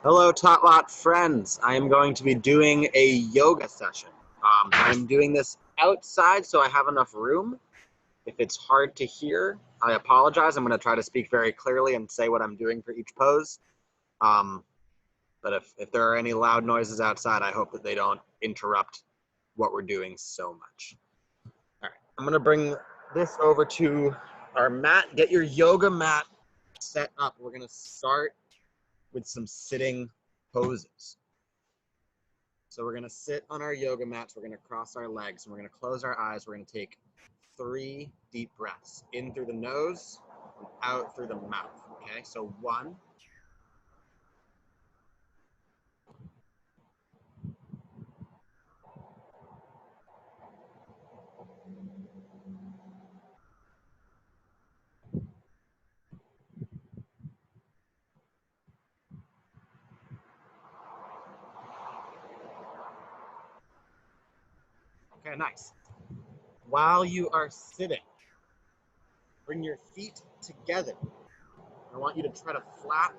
Hello, Totlot friends. I am going to be doing a yoga session. I'm doing this outside so I have enough room. If it's hard to hear, I apologize. I'm going to try to speak very clearly and say what I'm doing for each pose. Um, but if there are any loud noises outside, I hope that they don't interrupt what we're doing so much. All right, I'm going to bring this over to our mat. Get your yoga mat set up. We're going to start with some sitting poses. So we're gonna sit on our yoga mats, we're gonna cross our legs, and we're gonna close our eyes. We're gonna take 3 deep breaths, in through the nose, and out through the mouth, okay? So 1, okay, nice. While you are sitting, bring your feet together. I want you to try to flap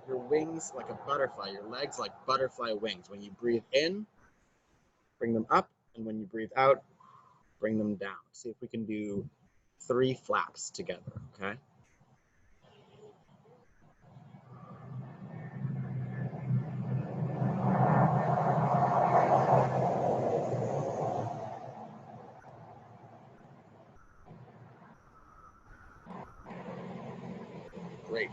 your wings like a butterfly, your legs like butterfly wings. When you breathe in, bring them up, and when you breathe out, bring them down. See if we can do 3 flaps together, okay? Great.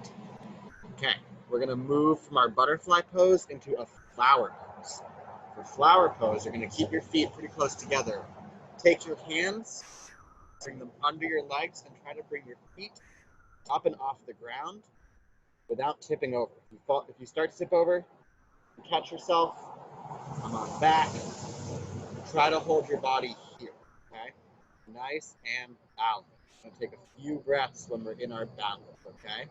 Okay, we're gonna move from our butterfly pose into a flower pose. For flower pose, you're gonna keep your feet pretty close together. Take your hands, bring them under your legs, and try to bring your feet up and off the ground without tipping over. If you start to tip over, you catch yourself, come on back, try to hold your body here, okay? Nice and balanced. We're gonna take a few breaths when we're in our balance, okay?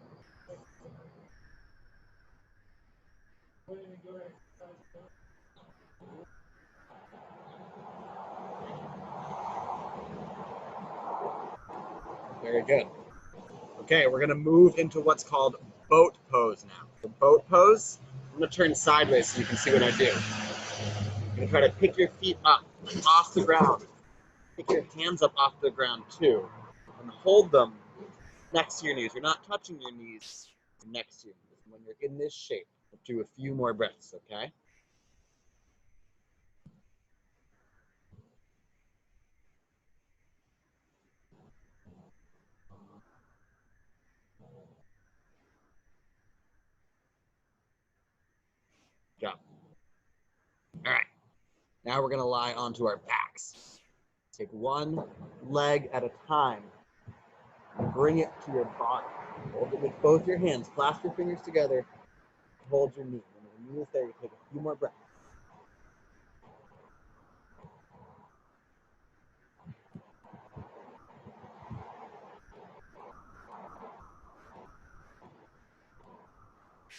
Very good. Okay, we're gonna move into what's called boat pose now. For boat pose, I'm gonna turn sideways so you can see what I do. You're gonna try to pick your feet up off the ground. Pick your hands up off the ground too. And hold them next to your knees. You're not touching your knees, you're next to your knees. When you're in this shape, we'll do a few more breaths, okay? Go. All right. Now we're gonna lie onto our backs. Take one leg at a time and bring it to your body. Hold it with both your hands. Clasp your fingers together. Hold your knee. When your knee is there, you take a few more breaths.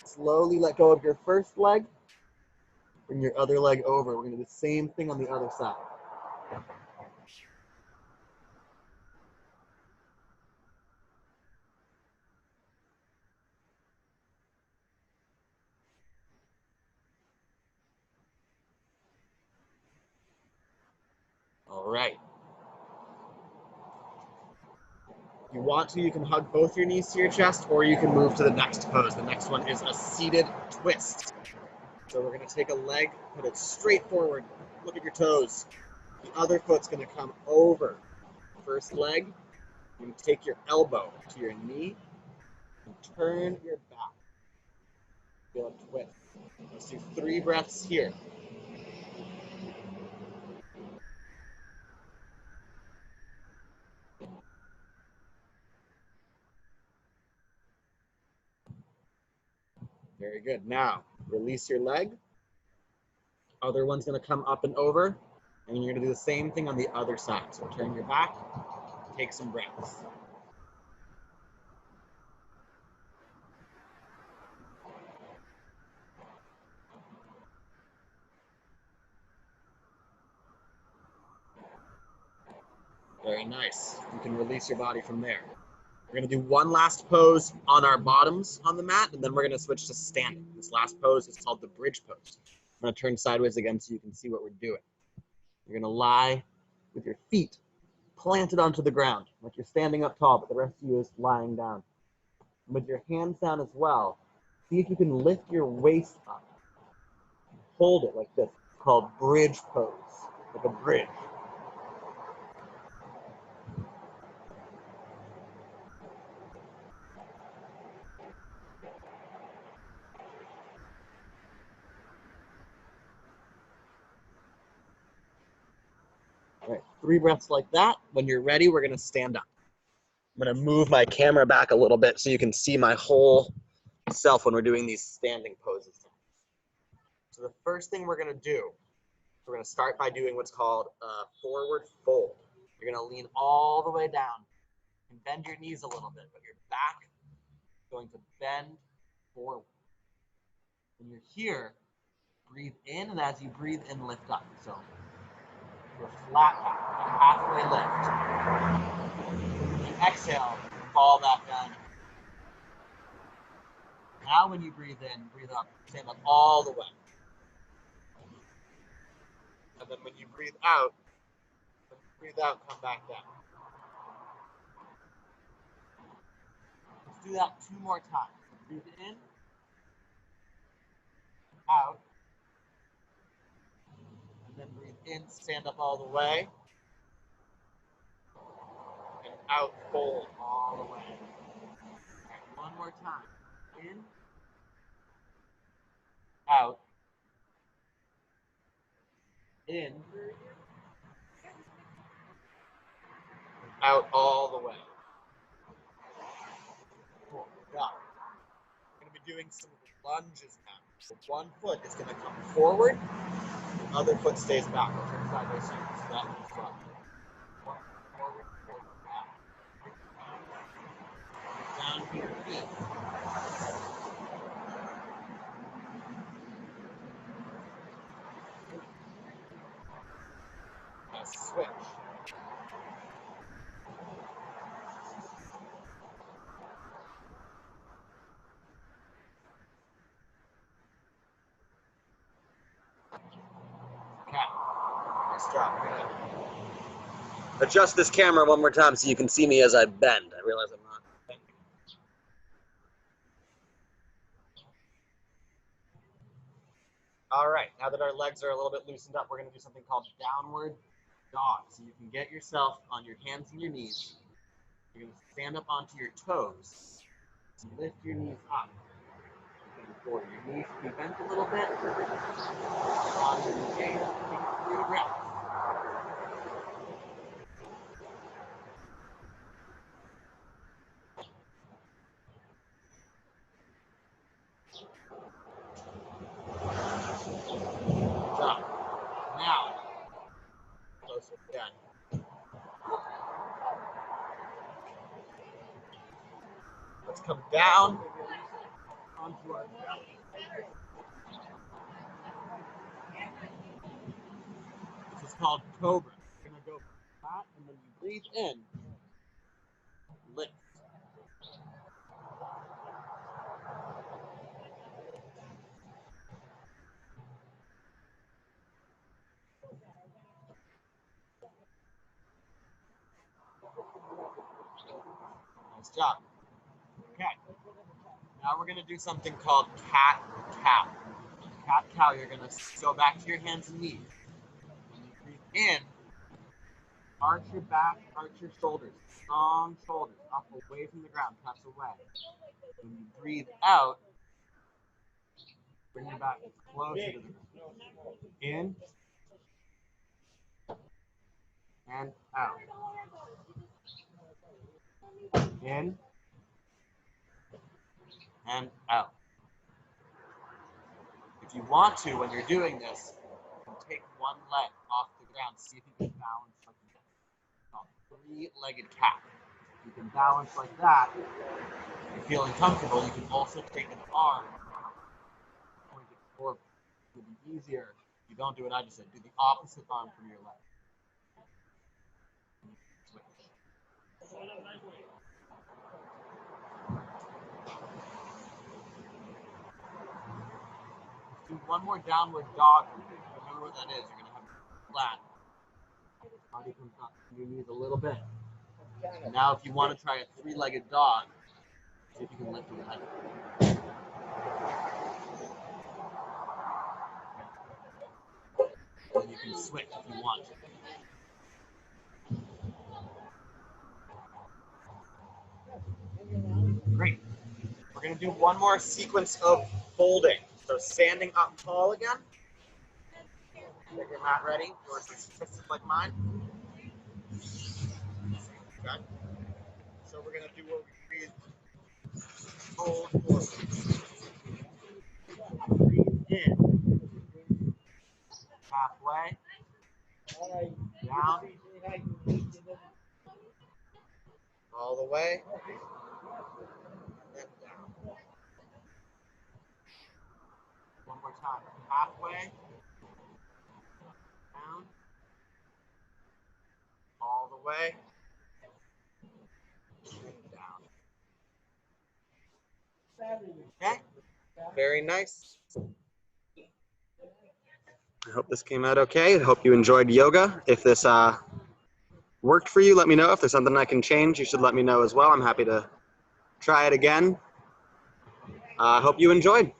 Slowly let go of your first leg. Bring your other leg over. We're going to do the same thing on the other side. All right. If you want to, you can hug both your knees to your chest, or you can move to the next pose. The next one is a seated twist. So we're going to take a leg, put it straight forward. Look at your toes. The other foot's going to come over. First leg, you take your elbow to your knee and turn your back. Feel a twist. Let's do 3 breaths here. Very good. Now, release your leg. Other one's going to come up and over, and you're going to do the same thing on the other side. So turn your back, take some breaths. Very nice. You can release your body from there. We're gonna do one last pose on our bottoms on the mat, and then we're gonna switch to standing. This last pose is called the bridge pose. I'm gonna turn sideways again so you can see what we're doing. You're gonna lie with your feet planted onto the ground, like you're standing up tall, but the rest of you is lying down. And with your hands down as well, see if you can lift your waist up. Hold it like this. It's called bridge pose, like a bridge. All right, 3 breaths like that. When you're ready, we're gonna stand up. I'm gonna move my camera back a little bit so you can see my whole self when we're doing these standing poses. So the first thing we're gonna do, we're gonna start by doing what's called a forward fold. You're gonna lean all the way down and bend your knees a little bit, but your back is going to bend forward. When you're here, breathe in, and as you breathe in, lift up. So you're flat back, a halfway lift. When you exhale, fall back down. Now when you breathe in, breathe up, stand up all the way. And then when you breathe out, come back down. Let's do that 2 more times. Breathe in, out, and then breathe in, stand up all the way, and out, fold all the way. All right, 1 more time. In, out, in, out all the way. Cool, good job. We're going to be doing some lunges now. So one foot is going to come forward, the other foot stays back. I'll turn sideways so you can see that one as well. Forward, back. Down to your feet. Now switch. Okay, nice job. We're gonna adjust this camera 1 more time so you can see me as I bend. I realize I'm not bending. All right, now that our legs are a little bit loosened up, we're gonna do something called downward dog. So you can get yourself on your hands and your knees. You're gonna stand up onto your toes. Lift your knees up. Forward. Your knees can be bent a little bit. On your knees, take 3 breaths. Good job. Now, closer again. Let's come down onto our belly. This is called cobra. You're gonna go flat, and when you breathe in, lift. Nice job. Okay. Now we're gonna do something called cat cow. Cat cow. You're gonna go back to your hands and knees. When you breathe in, arch your back, arch your shoulders, strong shoulders, up away from the ground, press away. When you breathe out, bring your back closer to the ground. In and out. In and out. If you want to, when you're doing this, you can take one leg off the ground, see if you can balance like this. It's called 3-legged cat. If you can balance like that, if you're feeling comfortable, you can also take an arm, point it forward. It would be easier if you don't do what I just said. Do the opposite arm from your leg. Switch. Do one more downward dog. Remember what that is. You're gonna have flat. Body comes up to your knees a little bit. And now, if you want to try a three-legged dog, see if you can lift your leg. And you can switch if you want. Great. We're going to do one more sequence of folding. So standing up tall again. Get your mat ready. Yours is twisted like mine. Okay. So we're going to do what we breathe. Fold forward. Breathe in. Halfway. Down. All the way. And down. One more time. Halfway. Down. All the way. And down. Okay. Very nice. I hope this came out okay. I hope you enjoyed yoga. If this worked for you, let me know. If there's something I can change, you should let me know as well. I'm happy to try it again. I hope you enjoyed.